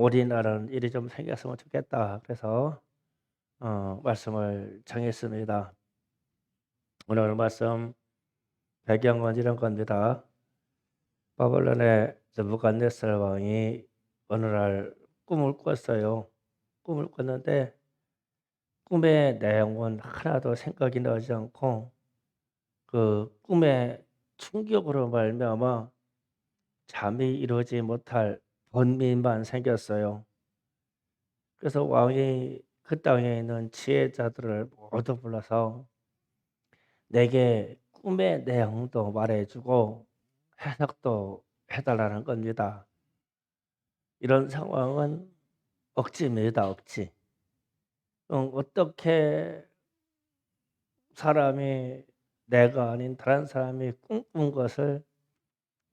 올인하는 일이 좀 생겼으면 좋겠다. 그래서 말씀을 정했습니다. 오늘 말씀 배경은 이런 겁니다. 바벨론의 느부갓네살 왕이 어느 날 꿈을 꿨어요. 꿈을 꿨는데 꿈의 내용은 하나도 생각이 나지 않고 그 꿈의 충격으로 말미암아 잠이 이루지 못할 번민만 생겼어요. 그래서 왕이 그 땅에 있는 지혜자들을 모두 불러서 내게 꿈의 내용도 말해주고 해석도 해달라는 겁니다. 이런 상황은 억지입니다, 억지. 어떻게 사람이 내가 아닌 다른 사람이 꿈꾼 것을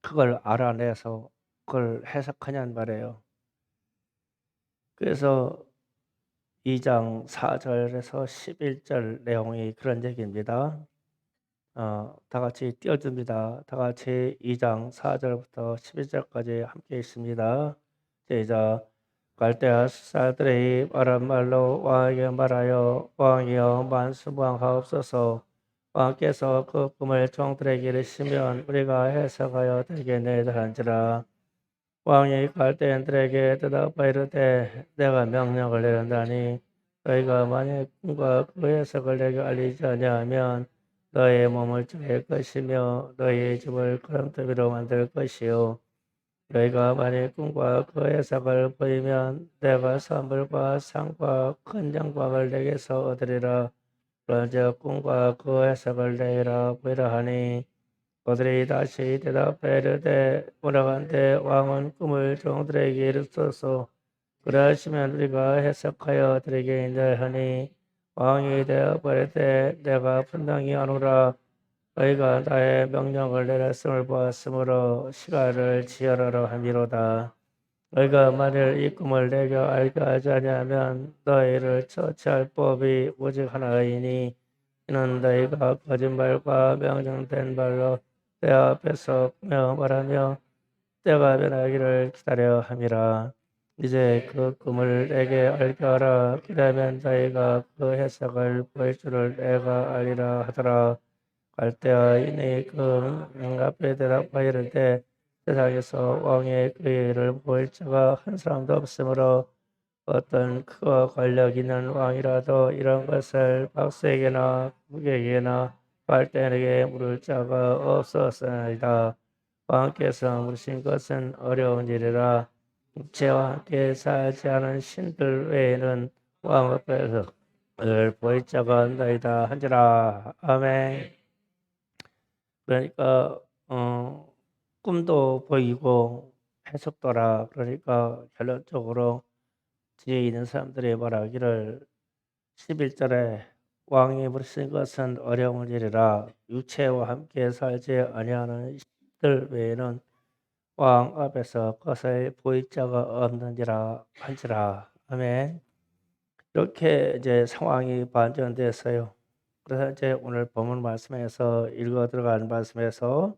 그걸 알아내서 그걸 해석하냔 말이에요. 그래서 2장 4절에서 11절 내용이 그런 얘기입니다. 다 같이 띄워줍니다. 다 같이 2장 4절부터 11절까지 함께 있습니다. 시작. 갈대아 수사들이 말한 말로 왕에게 말하여 왕이여 만수무강하옵소서. 왕께서 그 꿈을 종들에게 이르시면 우리가 해석하여 되겠네 한지라. 왕이 갈대인들에게 대답하여 이르되 내가 명령을 내린다니 너희가 만약 꿈과 그 해석을 내게 알리지 아니하면 너희의 몸을 쪼갤 것이며 너희의 집을 그랑더미로 만들 것이요 너희가 만약 꿈과 그 해석을 보이면 내가 선물과 상과 큰 영광을 내게서 얻으리라. 그런즉 꿈과 그 해석을 내리라 보이라 하니 그들이 다시 대답하여 이르되 오라간대 왕은 꿈을 종들에게 이르소서. 그러하시면 우리가 해석하여 드리겠나이다 하니 왕이 대답하되 내가 분명히 아노라. 너희가 나의 명령을 내렸음을 보았으므로 시간을 지혈하러 함이로다. 너희가 만일 이 꿈을 내게 알게 하지 아니하면 너희를 처치할 법이 오직 하나이니 이는 너희가 거짓말과 명령된 말로 내 앞에서 꾸며 말하며 때가 변하기를 기다려 함이라. 이제 그 꿈을 내게 알게 하라. 그러면 너희가 그 해석을 보일 줄을 내가 알리라 하더라. 갈대아인이 그 앞에 대답하여 이르되 세상에서 왕의 그 일을 보일 자가 한 사람도 없으므로 어떤 크고 권력 있는 왕이라도 이런 것을 박수에게나 북에게나 갈대인에게 물을 자가 없었으나이다. 왕께서 물으신 것은 어려운 일이라. 육체와 함께 살지 않은 신들 외에는 왕 앞에서 을 보일 자가 없나이다 한지라. 아멘. 그러니까 꿈도 보이고 해석도라. 그러니까 결론적으로 뒤에 있는 사람들이 말하기를 11절에 왕이 물으신 것은 어려운 일이라. 육체와 함께 살지 아니하는 신들 외에는 왕 앞에서 것을 보일 자가 없는지라 한지라. 아멘. 이렇게 이제 상황이 반전됐어요. 그래서 이제 오늘 본문 말씀에서 읽어 들어간 말씀에서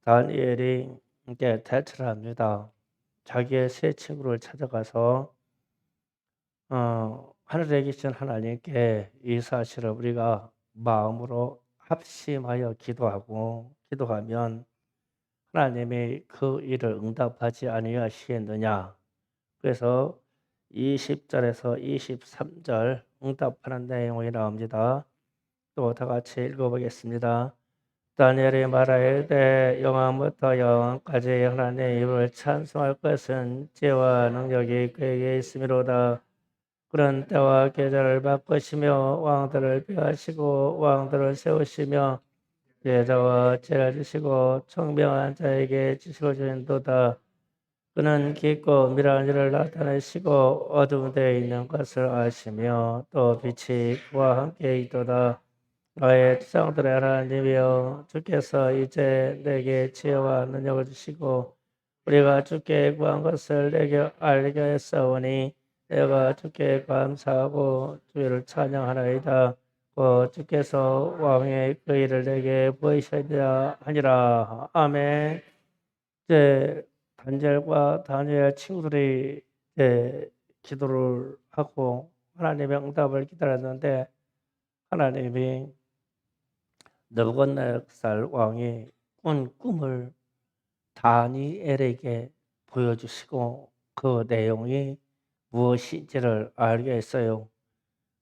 다니엘이 이제 대처를 합니다. 자기의 세 친구를 찾아가서 하늘에 계신 하나님께 이 사실을 우리가 마음으로 합심하여 기도하면 하나님이 그 일을 응답하지 아니하시겠느냐. 그래서 20절에서 23절 응답하는 내용이 나옵니다. 또 다 같이 읽어보겠습니다. 다니엘이 말하되 영왕부터 영왕까지 하나님의 이름을 찬송할 것은 지혜와 능력이 그에게 있음이로다. 그런 때와 계절을 바꾸시며 왕들을 폐하시고 왕들을 세우시며 제자와 제를 주시고 총명한 자에게 지식을 주신도다. 그는 깊고 미련한 일을 나타내시고 어두운 데에 있는 것을 아시며 또 빛이 그와 함께 있도다. 나의 조상들의 하나님이여 주께서 이제 내게 지혜와 능력을 주시고 우리가 주께 구한 것을 내게 알게 하였사오니 내가 주께 감사하고 주를 찬양하나이다. 주께서 왕의 그 일을 내게 보이셔야 하니라. 아멘. 이제 단젤과 다니엘 친구들이 기도를 하고 하나님의 응답을 기다렸는데 하나님이 느부갓네살 왕이 꾼 꿈을 다니엘에게 보여주시고 그 내용이 무엇인지를 알게 했어요.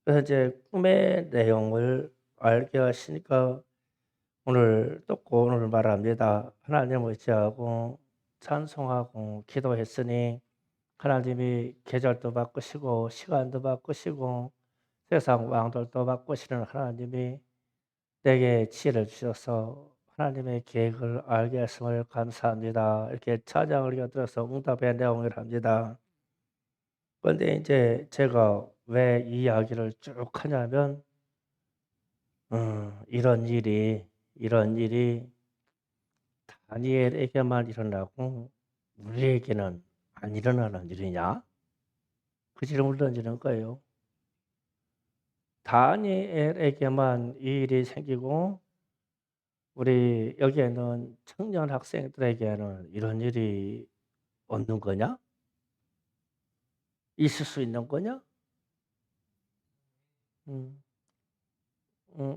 그래서 이제 꿈의 내용을 알게 하시니까 오늘 또 오늘 말합니다. 하나님을 의지하고 찬송하고 기도했으니 하나님이 계절도 바꾸시고 시간도 바꾸시고 세상 왕들도 바꾸시는 하나님이 내게 지혜를 주셔서 하나님의 계획을 알게 하심을 감사합니다. 이렇게 찬양을 곁들여서 응답의 내용을 합니다. 그런데 이제 제가 왜 이 이야기를 쭉 하냐면 이런 일이 다니엘에게만 일어나고 우리에게는 안 일어나는 일이냐? 그 질문을 던지는 거예요. 다니엘에게만 이 일이 생기고 우리 여기에는 청년 학생들에게는 이런 일이 없는 거냐? 있을 수 있는 거냐? 음,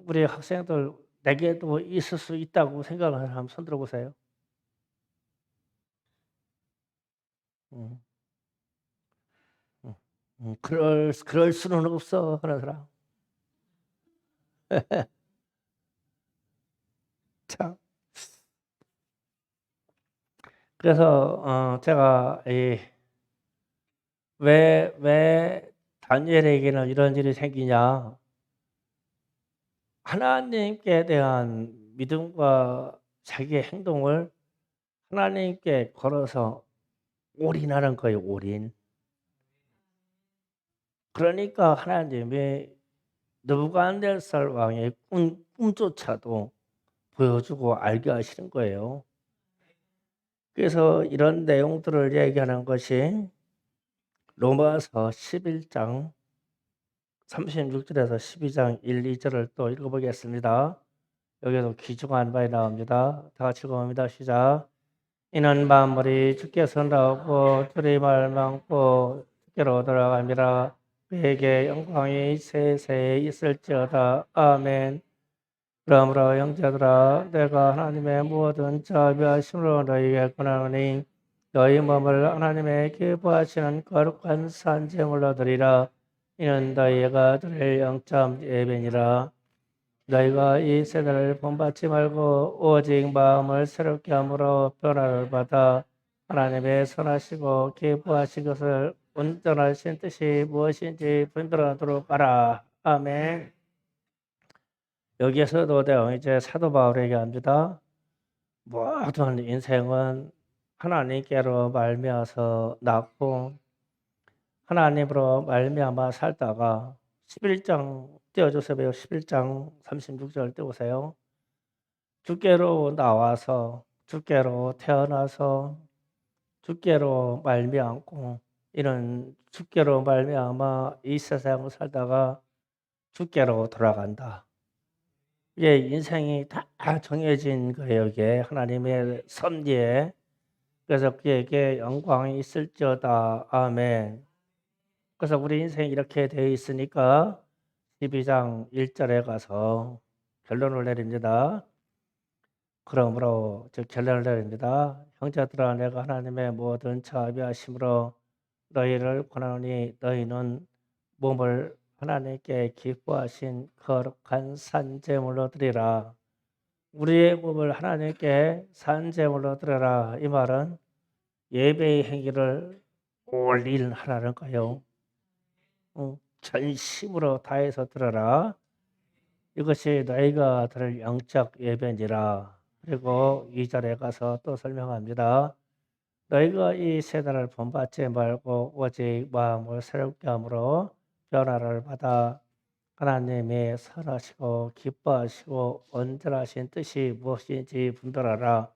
우리 학생들 내게도 있을 수 있다고 생각하는 사람 손 들어보세요. 음, 음, 그럴 수는 없어 하는 사람. 참. 그래서 제가 왜 다니엘에게는 이런 일이 생기냐? 하나님께 대한 믿음과 자기의 행동을 하나님께 걸어서 올인하는 거예요, 올인. 그러니까 하나님이 느부갓네살 왕의 꿈조차도 보여주고 알게 하시는 거예요. 그래서 이런 내용들을 얘기하는 것이 로마서 11장 36절에서 12장 1, 2절을 또 읽어보겠습니다. 여기도 귀중한 바에 나옵니다. 다 같이 읽어봅니다. 시작. 이는 만물이 주께서 나오고 주의 말망고 주께로 돌아갑니다. 그에게 영광이 세세에 있을지어다. 아멘. 그러므로 형제들아 내가 하나님의 모든 자비하심으로 너희에게 권하노니 너희 몸을 하나님의 기뻐하시는 거룩한 산제물로 드리라. 이는 너희가 드릴 영적 예배니라. 너희가 이 세대를 본받지 말고 오직 마음을 새롭게 함으로 변화를 받아 하나님의 선하시고 기뻐하신 것을 온전하신 뜻이 무엇인지 분별하도록 하라. 아멘. 여기에서도 내가 이제 사도 바울에게 합니다. 모든 인생은 하나님께로 말미암아서 낳고 하나님으로 말미암아 살다가 11장 띄워주세요. 11장 36절 띄우세요. 주께로 나와서 주께로 태어나서 주께로 말미암고 이는 주께로 말미암아 이 세상을 살다가 주께로 돌아간다. 이게 인생이 다 정해진 거예요. 이게 하나님의 섭리에. 그래서 그에게 영광이 있을지어다. 아멘. 그래서 우리 인생이 이렇게 되어 있으니까 12장 1절에 가서 결론을 내립니다. 그러므로 즉 결론을 내립니다. 형제들아 내가 하나님의 모든 자비하심으로 너희를 권하노니 너희는 몸을 하나님께 기뻐하신 거룩한 산제물로 드리라. 우리의 몸을 하나님께 산제물로 드려라. 이 말은 예배의 행위를 올인하라는 거예요. 전심으로 다해서 들어라. 이것이 너희가 들을 영적 예배니라. 그리고 2절에 가서 또 설명합니다. 너희가 이 세대를 본받지 말고 오직 마음을 새롭게 함으로 변화를 받아 하나님의 선하시고 기뻐하시고 온전하신 뜻이 무엇인지 분별하라.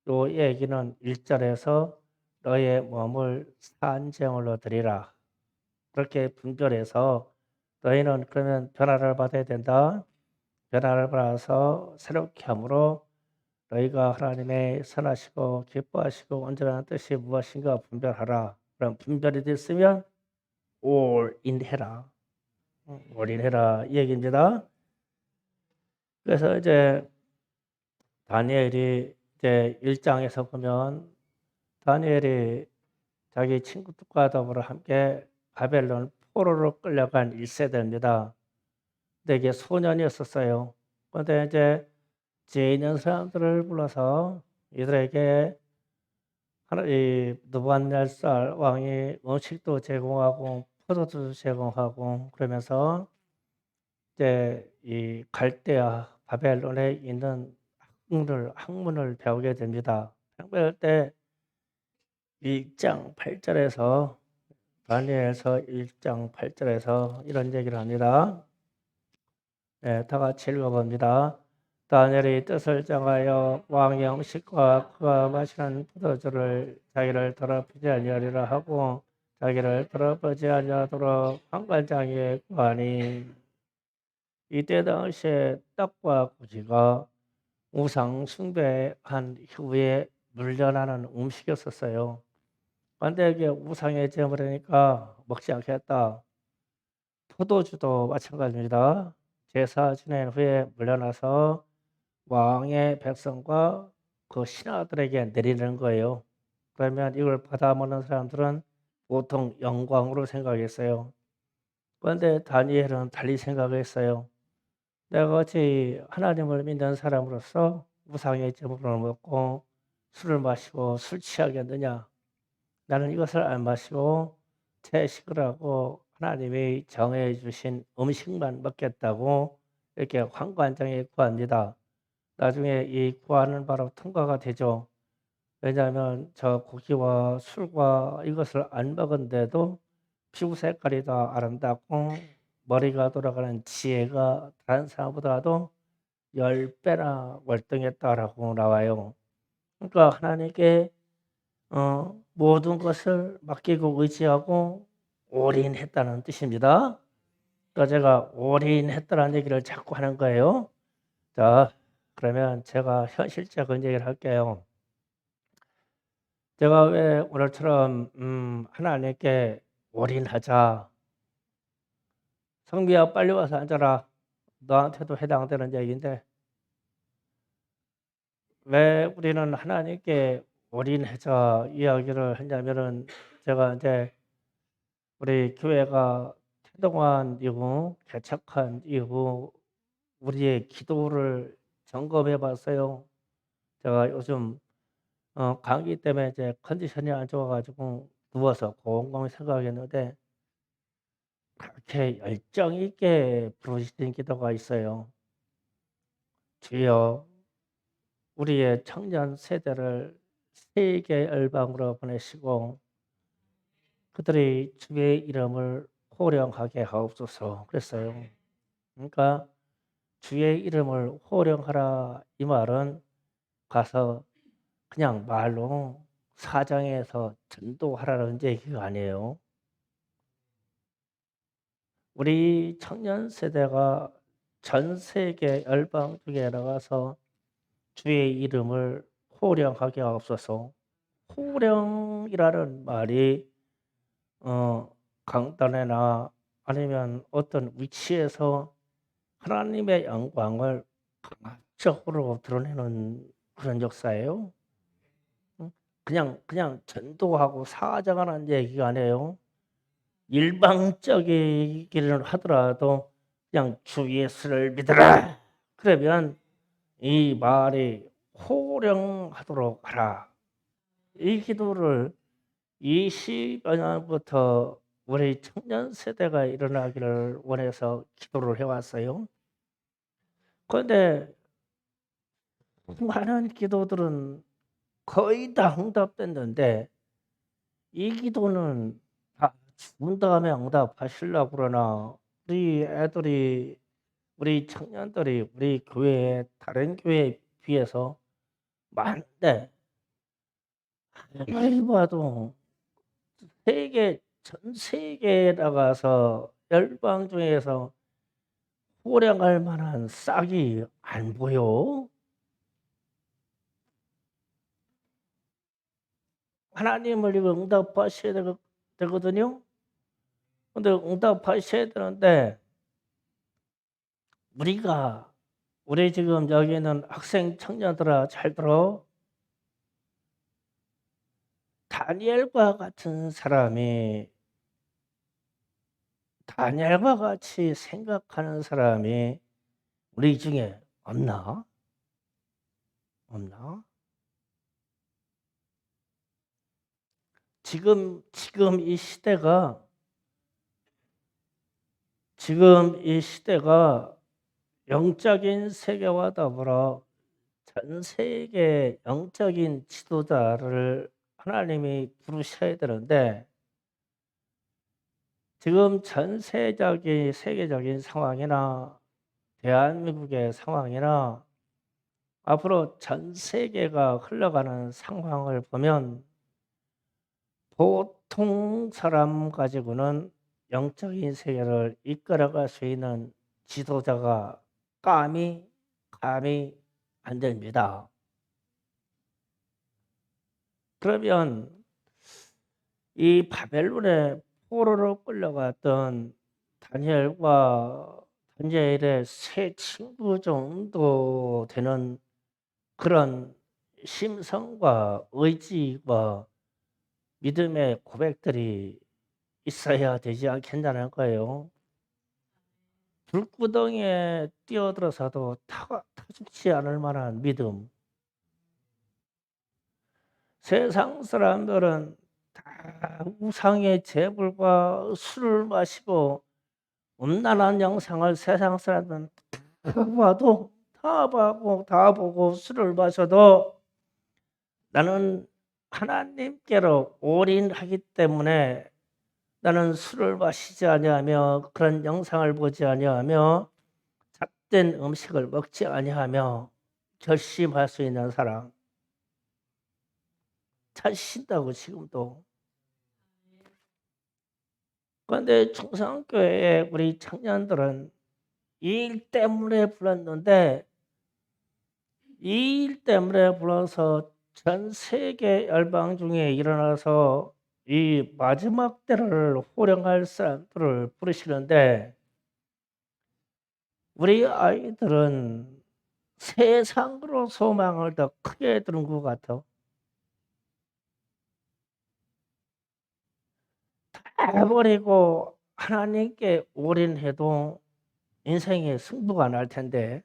요 얘기는 1절에서 너의 몸을 산제물로 드리라. 그렇게 분별해서 너희는 그러면 변화를 받아야 된다. 변화를 받아서 새롭게 함으로 너희가 하나님의 선하시고 기뻐하시고 온전한 뜻이 무엇인가 분별하라. 그런 분별이 됐으면 올인해라. 올인해라 이 얘기입니다. 그래서 이제 다니엘이 이제 1장에서 보면 다니엘이 자기 친구들과 더불어 함께 바벨론 포로로 끌려간 1세대입니다. 근데 이게 소년이었었어요. 그런데 이제 지혜 있는 사람들을 불러서 이들에게 이 느부갓네살 왕이 음식도 제공하고 포도주 제공하고 그러면서 이제 이 갈대아 바벨론에 있는 학문을 배우게 됩니다. 배울 때 1장 8절에서 다니엘서 1장 8절에서 이런 얘기를 합니다. 네, 다 같이 읽어봅니다. 다니엘이 뜻을 정하여 왕의 음식과 그가 마시는 포도주를 자기를 더럽히지 아니하리라 하고 자기를 더럽히지 아니하도록 환관장에 구하니 이때 당시에 떡과 고기가 우상 숭배한 후에 물려나는 음식이었었어요. 그런데 이게 우상의 제물이니까 먹지 않겠다. 포도주도 마찬가지입니다. 제사 지낸 후에 물려나서 왕의 백성과 그 신하들에게 내리는 거예요. 그러면 이걸 받아 먹는 사람들은 보통 영광으로 생각했어요. 그런데 다니엘은 달리 생각했어요. 내가 어찌 하나님을 믿는 사람으로서 우상의 제물을 먹고 술을 마시고 술 취하겠느냐. 나는 이것을 안 마시고 채식을 하고 하나님이 정해 주신 음식만 먹겠다고 이렇게 환관장에 구합니다. 나중에 이 구하는 바로 통과가 되죠. 왜냐하면 저 고기와 술과 이것을 안 먹은데도 피부 색깔이 더 아름답고 머리가 돌아가는 지혜가 다른 사람보다도 10배나 월등했다라고 나와요. 그러니까 하나님께 모든 것을 맡기고 의지하고 올인했다는 뜻입니다. 그러니까 제가 올인했다는 얘기를 자꾸 하는 거예요. 자, 그러면 제가 현실적인 얘기를 할게요. 제가 왜 오늘처럼 하나님께 올인하자. 성미야 빨리 와서 앉아라. 너한테도 해당되는 얘기인데 왜 우리는 하나님께 올인하자 이야기를 했냐면은 제가 이제 우리 교회가 태동한 이후 개척한 이후 우리의 기도를 점검해 봤어요. 제가 요즘 감기 때문에 이제 컨디션이 안 좋아가지고 누워서 곰곰이 생각했는데 그렇게 열정 있게 부르짖는 기도가 있어요. 주여 우리의 청년 세대를 세계 열방으로 보내시고 그들이 주의 이름을 호령하게 하옵소서 그랬어요. 그러니까 주의 이름을 호령하라 이 말은 가서 그냥 말로 사장에서 전도하라는 얘기가 아니에요. 우리 청년 세대가 전 세계 열방 중에 나가서 주의 이름을 호령하게 하옵소서. 호령이라는 말이 강단에나 아니면 어떤 위치에서 하나님의 영광을 강압적으로 드러내는 그런 역사예요. 그냥 전도하고 사정하는 얘기가 아니에요. 일방적이기는 하더라도 그냥 주 예수를 믿으라. 그러면 이 말이 호령하도록 하라. 이 기도를 20여 년부터 우리 청년 세대가 일어나기를 원해서 기도를 해왔어요. 그런데 많은 기도들은 거의 다 응답됐는데 이 기도는 다 죽은 다음에 응답하시려고 그러나 우리 애들이 우리 청년들이 우리 교회에 다른 교회에 비해서 많은데 아무리 봐도 전 세계에 나가서 열방 중에서 호령할 만한 싹이 안 보여. 하나님을 이거 응답하셔야 되고 되거든요. 근데 응답하셔야 되는데 우리 지금 여기 있는 학생 청년들아 잘 들어. 다니엘과 같이 생각하는 사람이 우리 중에 없나? 없나? 지금 이 시대가 영적인 세계와 더불어 전 세계 영적인 지도자를 하나님이 부르셔야 되는데 지금 전 세계적인 상황이나 대한민국의 상황이나 앞으로 전 세계가 흘러가는 상황을 보면 보통 사람 가지고는 영적인 세계를 이끌어갈 수 있는 지도자가 감히 안 됩니다. 그러면 이 바벨론의 포로로 끌려갔던 다니엘의 세 친구 정도 되는 그런 심성과 의지와 믿음의 고백들이 있어야 되지 않겠냐는 거예요. 불구덩이에 뛰어들어서도 타죽지 않을 만한 믿음. 세상 사람들은 다 우상의 제물과 술을 마시고 음란한 영상을 세상 사람들은 다 보고 술을 마셔도 나는 하나님께로 올인하기 때문에 나는 술을 마시지 아니하며 그런 영상을 보지 아니하며 잣된 음식을 먹지 아니하며 결심할 수 있는 사람 찾으신다고 지금도. 그런데 충성교회에 우리 청년들은 이 일 때문에 불렀는데 이 일 때문에 불러서 전 세계 열방 중에 일어나서 이 마지막 때를 호령할 사람들을 부르시는데 우리 아이들은 세상으로 소망을 더 크게 두는 것 같아. 다 버리고 하나님께 올인해도 인생에 승부가 날 텐데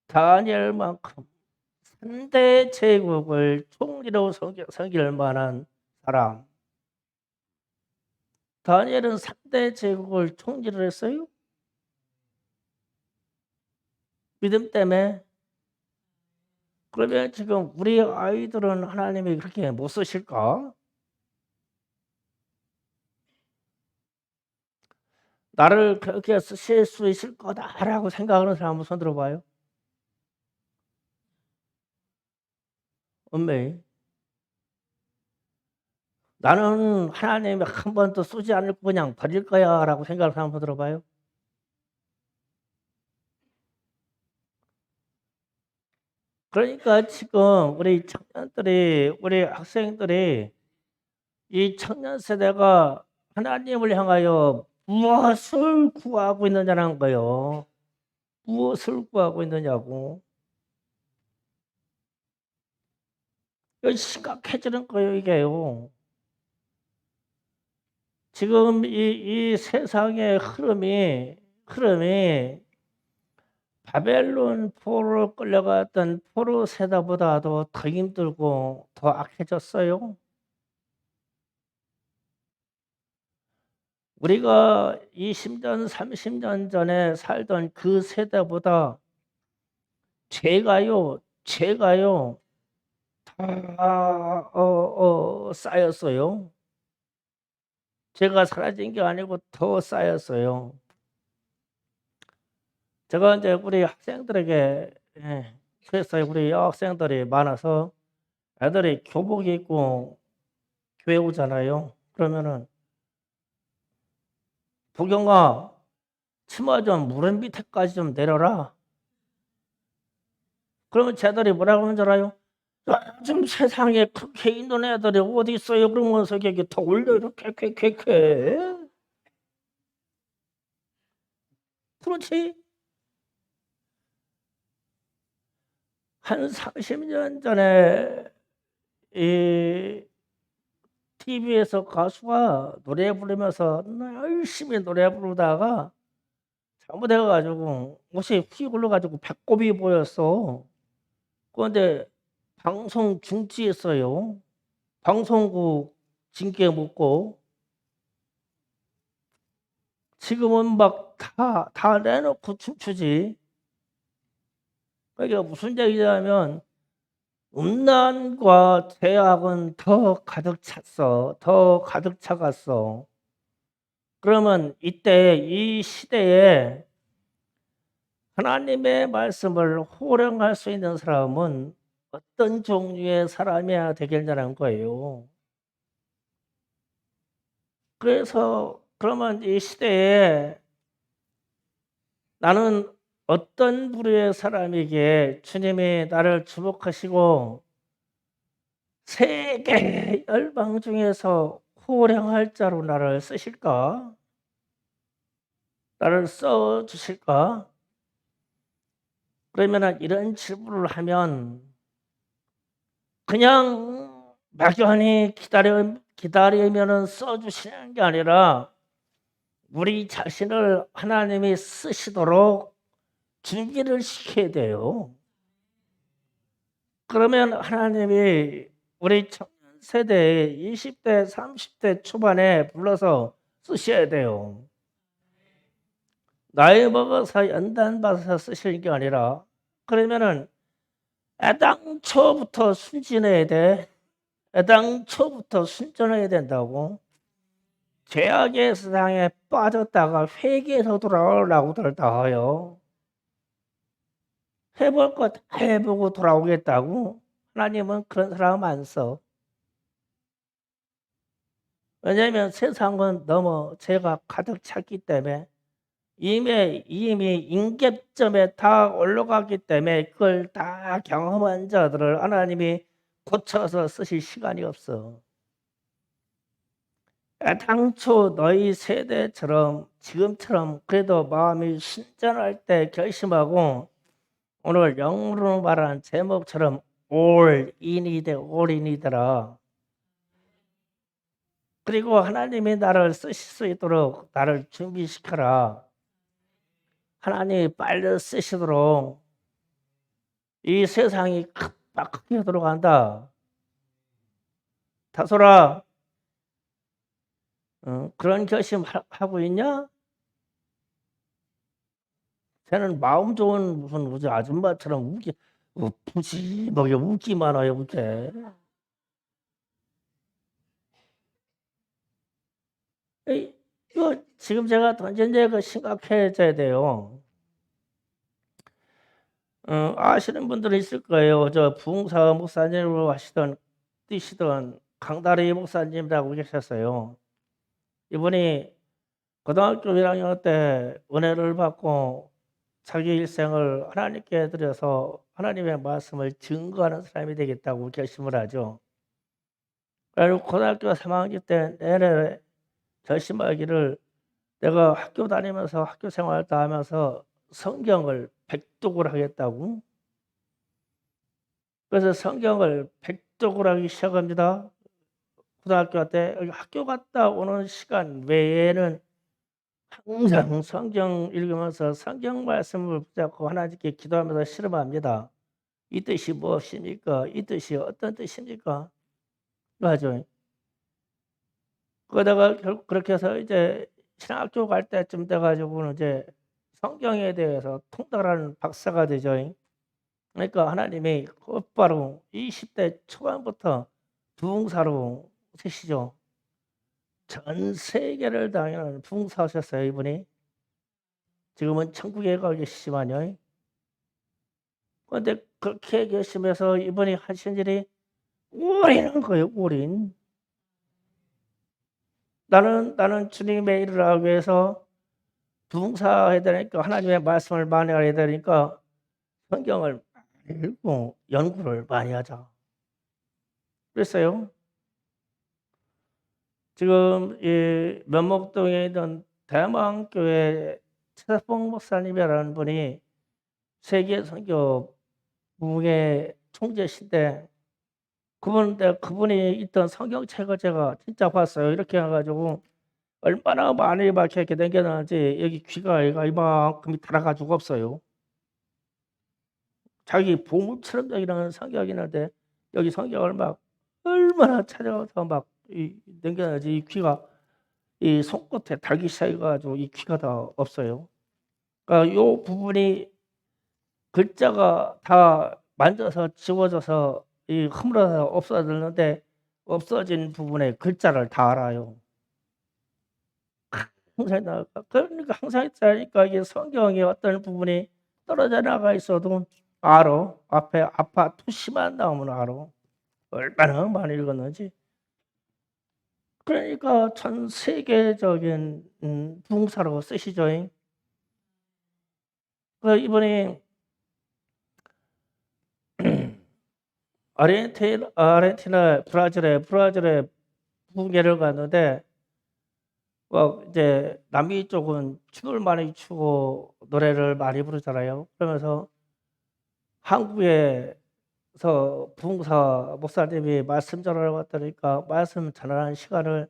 다니엘만큼 3대 제국을 총리로 섬길 만한 사람. 다니엘은 3대 제국을 총리를 했어요. 믿음 때문에. 그러면 지금 우리 아이들은 하나님이 그렇게 못 쓰실까? 나를 그렇게 쓰실 수 있을 거다라고 생각하는 사람 한번 손 들어봐요. 엄매. 나는 하나님이 한 번도 쓰지 않을 거 그냥 버릴 거야라고 생각하는 사람 한번 들어봐요. 그러니까 지금 우리 학생들이 이 청년 세대가 하나님을 향하여 무엇을 구하고 있느냐는 거예요. 무엇을 구하고 있느냐고. 이거 심각해지는 거예요, 이게요. 지금 이 세상의 흐름이 바벨론 포로로 끌려갔던 포로 세대보다도 더 힘들고 더 악해졌어요. 우리가 20년, 30년 전에 살던 그 세대보다 죄가요 다 쌓였어요. 죄가 사라진 게 아니고 더 쌓였어요. 제가 이제 우리 학생들에게 그래서 우리 여학생들이 많아서 애들이 교복 입고 교회 오잖아요. 그러면은 보경아 치마 좀 무릎 밑에까지 좀 내려라. 그러면 쟤들이 뭐라고 하는 줄 알아요? 요즘 세상에 그렇게 있는 애들이 어디 있어요? 그러면서 이렇게 더 올려 이렇게 쾌쾌쾌쾌. 그렇지? 한 30년 전에 이 TV에서 가수가 노래 부르면서 열심히 노래 부르다가 잘못해 가지고 옷이 휙 올라 가지고 배꼽이 보였어. 그런데 방송 중지했어요. 방송국 징계 묻고 지금은 막 다 내놓고 춤추지. 그러니까 무슨 얘기냐면 음란과 죄악은 더 가득 찼어. 더 가득 차갔어. 그러면 이때 이 시대에 하나님의 말씀을 호령할 수 있는 사람은 어떤 종류의 사람이어야 되겠냐는 거예요. 그래서 그러면 이 시대에 나는 어떤 부류의 사람에게 주님이 나를 주목하시고 세계 열방 중에서 호령할 자로 나를 쓰실까? 나를 써 주실까? 그러면 이런 질문을 하면 그냥 막연히 기다리면은 써 주시는 게 아니라 우리 자신을 하나님이 쓰시도록 준비를 시켜야 돼요. 그러면 하나님이 우리 청년 세대 20대, 30대 초반에 불러서 쓰셔야 돼요. 나이 먹어서 연단 받아서 쓰시는 게 아니라 그러면은 애당초부터 순진해야 돼. 애당초부터 순전해야 된다고. 죄악의 세상에 빠졌다가 회개해서 돌아오려고 들다가요. 해볼 것 다 해보고 돌아오겠다고. 하나님은 그런 사람 안 써. 왜냐하면 세상은 너무 죄가 가득 찼기 때문에 이미 임계점에 다 올라가기 때문에 그걸 다 경험한 자들을 하나님이 고쳐서 쓰실 시간이 없어. 당초 너희 세대처럼 지금처럼 그래도 마음이 순전할 때 결심하고 오늘 영어로 말하는 제목처럼 올인이더라. 그리고 하나님이 나를 쓰실 수 있도록 나를 준비시켜라. 하나님이 빨리 쓰시도록 이 세상이 급박하게 들어간다. 다소라, 그런 결심 하고 있냐? 쟤는 마음 좋은 무슨 아줌마처럼 푸짐하게 웃기만 해요, 웃게. 이거 지금 제가 던진 얘기가 심각해져야 돼요. 아시는 분들은 있을 거예요. 저 부흥사 목사님으로 뛰시던 강다리 목사님이라고 계셨어요. 이분이 고등학교 1학년 때 은혜를 받고 자기 일생을 하나님께 드려서 하나님의 말씀을 증거하는 사람이 되겠다고 결심을 하죠. 그리고 고등학교 3학년 때 내내 결심하기를 내가 학교 다니면서 학교 생활 다 하면서 성경을 백독을 하겠다고. 그래서 성경을 백독을 하기 시작합니다. 고등학교 때 학교 갔다 오는 시간 외에는 항상 성경 읽으면서 성경 말씀을 붙잡고 하나님께 기도하면서 실험합니다. 이 뜻이 무엇입니까? 이 뜻이 어떤 뜻입니까? 맞아요. 그러다가 그렇게 해서 이제 신학교 갈 때쯤 돼가지고는 이제 성경에 대해서 통달하는 박사가 되죠. 그러니까 하나님이 곧바로 20대 초반부터 부흥사로 쓰시죠. 전 세계를 다니는 부흥사셨어요, 이분이. 지금은 천국에 가 계시지만요. 그런데 그렇게 계시면서 이분이 하신 일이 올인한 거예요, 올인. 나는 주님의 일을 하기 위해서 부흥사해야 되니까 하나님의 말씀을 많이 알아야 되니까 성경을 많이 읽고 연구를 많이 하자. 그랬어요. 지금 이 면목동에 있는 대망교회 최석봉 목사님이라는 분이 세계 선교 부흥의 총재신데 그분이 있던 성경책을 제가 진짜 봤어요. 이렇게 해가지고 얼마나 많이 막 이렇게 남겨놨는지 여기 귀가 이만큼이 달아가지고 없어요. 자기 보물처럼 여기는 성경이 있는데 여기 성경을 막 얼마나 찾아가서 막 남겨놨지. 이 귀가 이 손끝에 달기 시작해가지고 이 귀가 다 없어요. 그러니까 요 부분이 글자가 다 만져서 지워져서 이 흐물어서 없어졌는데 없어진 부분의 글자를 다 알아요. 항상 그러니까 항상 있다니까 이게 성경의 어떤 부분이 떨어져 나가 있어도 알아. 앞에 아파 투시만 나오면 알아. 얼마나 많이 읽었는지. 그러니까 전 세계적인 부흥사로 쓰시죠. 이번에 아르헨티나 브라질에 부흥회를 갔는데 이제 남미 쪽은 춤을 많이 추고 노래를 많이 부르잖아요. 그러면서 한국에서 부흥사 목사님이 말씀 전하러 왔다니까 말씀 전하는 시간을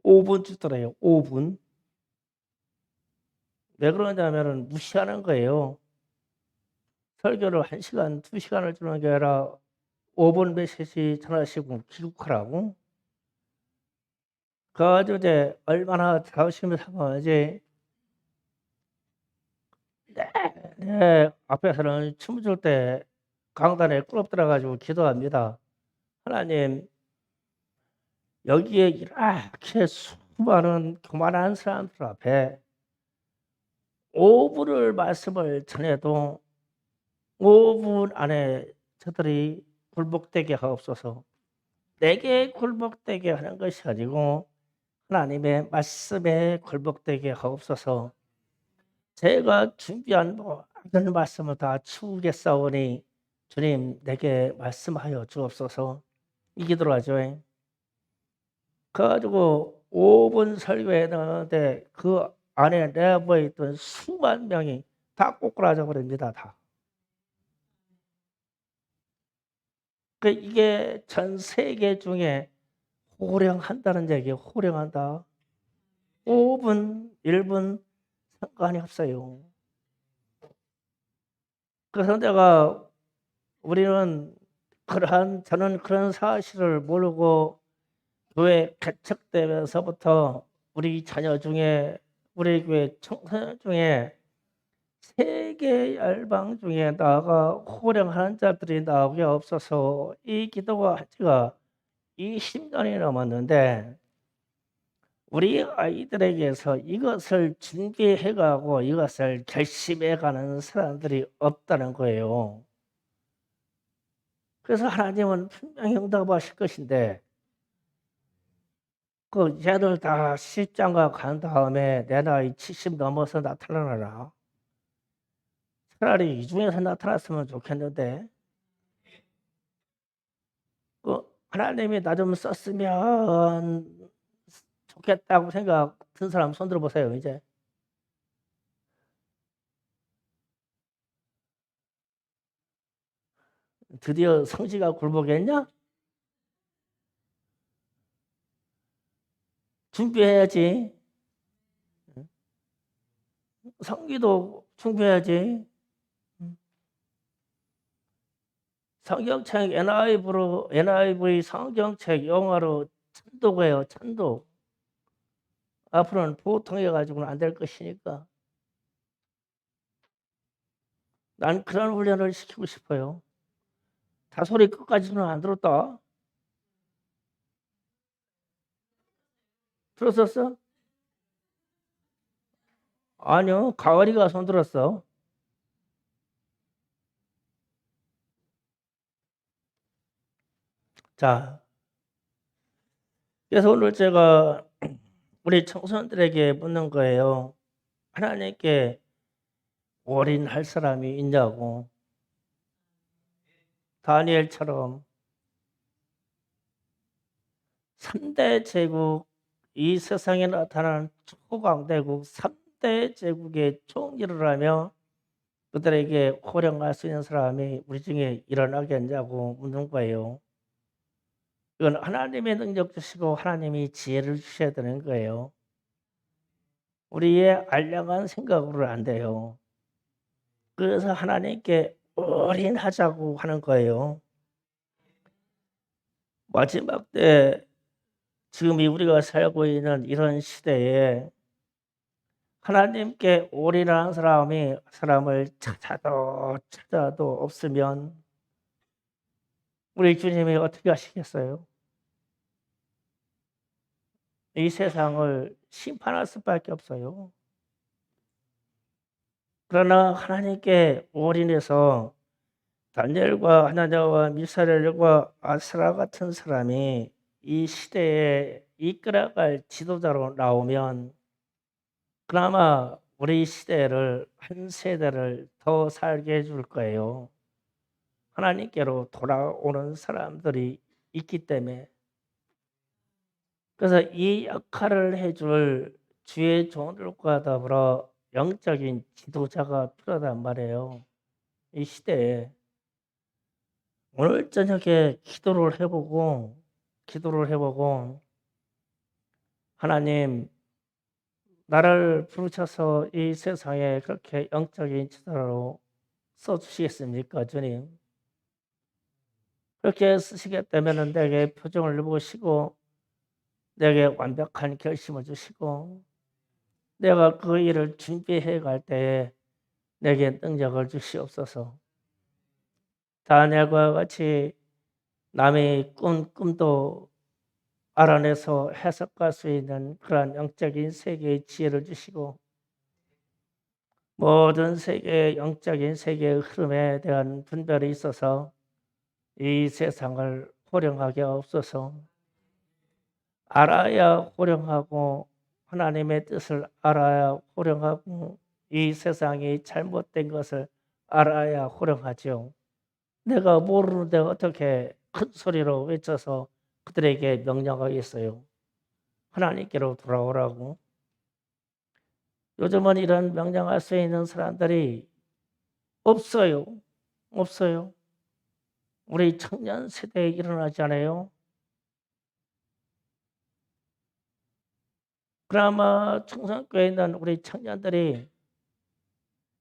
5분 주더래요. 5분. 왜 그러냐면은 무시하는 거예요. 설교를 1시간, 2시간을 주는 게 아니라 5분 메시지 전하시고 귀국하라고. 그래가지고 이제 얼마나 자부심을 상하는지 네, 앞에서는 춤을 출 때 강단에 꿀업 들어가지고 기도합니다. 하나님, 여기에 이렇게 수많은 교만한 사람들 앞에 5분을 말씀을 전해도 5분 안에 저들이 굴복되게 하옵소서. 내게 굴복되게 하는 것이 아니고 하나님의 말씀에 굴복되게 하옵소서. 제가 준비한 모든 말씀을 다 치우겠사오니 주님 내게 말씀하여 주옵소서. 이 기도를 하죠. 그래가지고 5분 설교에 나가는데 그 안에 내부에 있던 수만 명이 다 꼬꾸라져 버립니다. 다. 이게 전 세계 중에 호령한다는 얘기예요. 호령한다. 5분, 1분 상관이 없어요. 그래서 저는 그런 사실을 모르고 교회 개척되면서부터 우리 자녀 중에 우리 교회 청소년 중에 세계 열방 중에 나가 호령하는 자들이 나오게 없어서 이 기도가 한 지가 20년이 넘었는데 우리 아이들에게서 이것을 준비해가고 이것을 결심해가는 사람들이 없다는 거예요. 그래서 하나님은 분명히 응답하실 것인데 그 얘들 다 시집장가 간 다음에 내 나이 70 넘어서 나타나라. 차라리 이 중에서 나타났으면 좋겠는데 하나님이 나 좀 썼으면 좋겠다고 생각 든 사람 손 들어보세요. 이제 드디어 성지가 굴복했냐? 준비해야지. 성기도 준비해야지. 성경책 NIV 성경책 영어로 찬도고요. 찬도. 앞으로는 보통 해가지고는 안 될 것이니까. 난 그런 훈련을 시키고 싶어요. 다 소리 끝까지는 안 들었다. 들었었어? 아니요. 가을이가 손 들었어. 자, 그래서 오늘 제가 우리 청소년들에게 묻는 거예요. 하나님께 올인할 사람이 있냐고. 다니엘처럼 3대 제국, 이 세상에 나타나는 초강대국 3대 제국의 총리를 하며 그들에게 호령할 수 있는 사람이 우리 중에 일어나겠냐고 묻는 거예요. 이건 하나님의 능력 주시고 하나님이 지혜를 주셔야 되는 거예요. 우리의 알량한 생각으로는 안 돼요. 그래서 하나님께 올인하자고 하는 거예요. 마지막 때 지금 우리가 살고 있는 이런 시대에 하나님께 올인하는 사람을 찾아도 없으면 우리 주님이 어떻게 하시겠어요? 이 세상을 심판할 수밖에 없어요. 그러나 하나님께 올인해서 다니엘과 하나냐와 미사엘과 아스라 같은 사람이 이 시대에 이끌어갈 지도자로 나오면 그나마 우리 시대를 한 세대를 더 살게 해줄 거예요. 하나님께로 돌아오는 사람들이 있기 때문에. 그래서 이 역할을 해줄 주의 종들과 더불어 영적인 지도자가 필요하단 말이에요. 이 시대에. 오늘 저녁에 기도를 해보고 하나님 나를 부르셔서 이 세상에 그렇게 영적인 지도자로 써주시겠습니까 주님? 그렇게 쓰시겠다면 내게 표정을 보시고 내게 완벽한 결심을 주시고 내가 그 일을 준비해 갈 때에 내게 능력을 주시옵소서. 다니엘과 같이 남의 꿈도 알아내서 해석할 수 있는 그런 영적인 세계의 지혜를 주시고 모든 세계의 영적인 세계의 흐름에 대한 분별이 있어서 이 세상을 호령하게 없어서 알아야 호령하고 하나님의 뜻을 알아야 호령하고 이 세상이 잘못된 것을 알아야 호령하죠. 내가 모르는데 어떻게 큰 소리로 외쳐서 그들에게 명령하겠어요. 하나님께로 돌아오라고. 요즘은 이런 명령할 수 있는 사람들이 없어요. 없어요. 우리 청년 세대에 일어나지 않아요. 그나마 청소년교회에 있는 우리 청년들이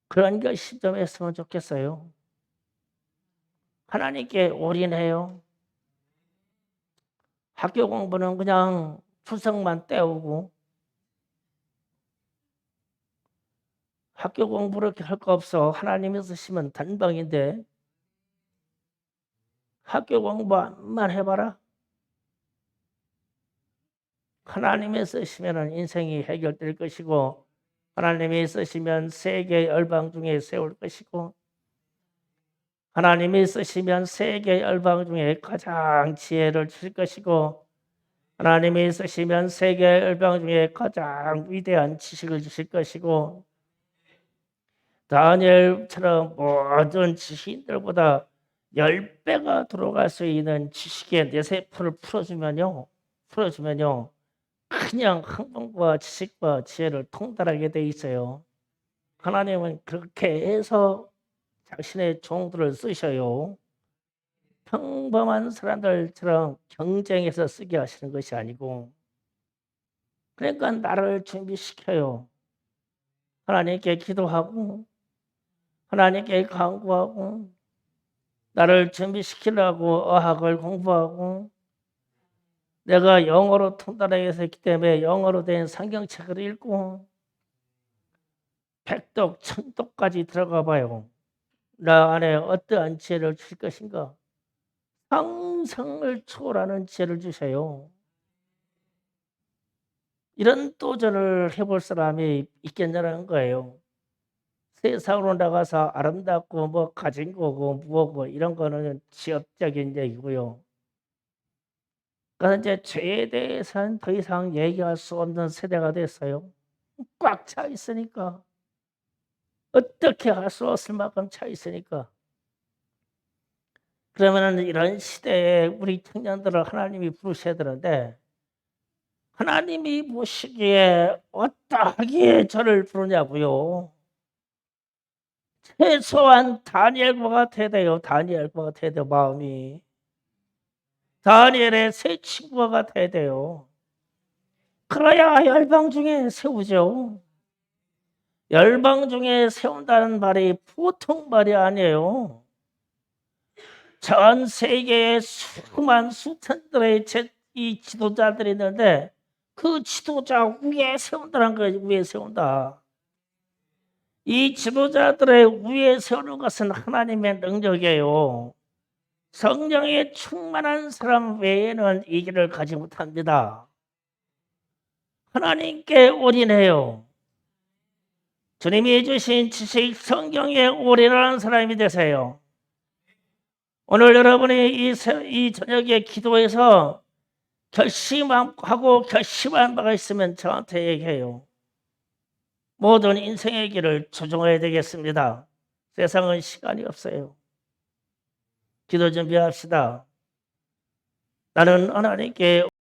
그런 결심 좀 했으면 좋겠어요. 하나님께 올인해요. 학교 공부는 그냥 출석만 때우고 학교 공부를 할 거 없어. 하나님이 쓰시면 단방인데 학교 공부만 해봐라. 하나님이 쓰시면 인생이 해결될 것이고 하나님이 쓰시면 세계 열방 중에 세울 것이고 하나님이 쓰시면 세계 열방 중에 가장 지혜를 주실 것이고 하나님이 쓰시면 세계 열방 중에 가장 위대한 지식을 주실 것이고 다니엘처럼 모든 지식인들보다 10배가 들어갈 수 있는 지식의 내세포를 풀어주면요. 그냥 학問과 지식과 지혜를 통달하게 돼 있어요. 하나님은 그렇게 해서 자신의 종들을 쓰셔요. 평범한 사람들처럼 경쟁해서 쓰게 하시는 것이 아니고 그러니까 나를 준비시켜요. 하나님께 기도하고 하나님께 간구하고 나를 준비시키려고 어학을 공부하고 내가 영어로 통달하기 위해서 했기 때문에 영어로 된 성경책을 읽고 백독, 천독까지 들어가 봐요. 나 안에 어떠한 지혜를 주실 것인가? 상상을 초월하는 지혜를 주셔요. 이런 도전을 해볼 사람이 있겠냐는 거예요. 세상으로 나가서 아름답고 뭐 가진 거고 무엇고 이런 거는 지엽적인 얘기고요. 그래서 이제 죄에 대해서는 더 이상 얘기할 수 없는 세대가 됐어요. 꽉 차 있으니까. 어떻게 할 수 없을 만큼 차 있으니까. 그러면은 이런 시대에 우리 청년들을 하나님이 부르셔야 되는데 하나님이 보시기에 어떠하기에 저를 부르냐고요. 최소한 다니엘과 같아야 돼요. 다니엘과 같아야 돼요. 마음이. 다니엘의 새 친구가 같아야 돼요. 그래야 열방 중에 세우죠. 열방 중에 세운다는 말이 보통 말이 아니에요. 전 세계에 수만 수천들의 이 지도자들이 있는데 그 지도자 위에 세운다는 거예요. 위에 세운다. 이 지도자들의 위에 세우는 것은 하나님의 능력이에요. 성령에 충만한 사람 외에는 이 길을 가지 못합니다. 하나님께 올인해요. 주님이 주신 지식 성경에 올인하는 사람이 되세요. 오늘 여러분이 이 저녁에 기도해서 결심하고 결심한 바가 있으면 저한테 얘기해요. 모든 인생의 길을 조정해야 되겠습니다. 세상은 시간이 없어요. 기도 준비합시다. 나는 하나님께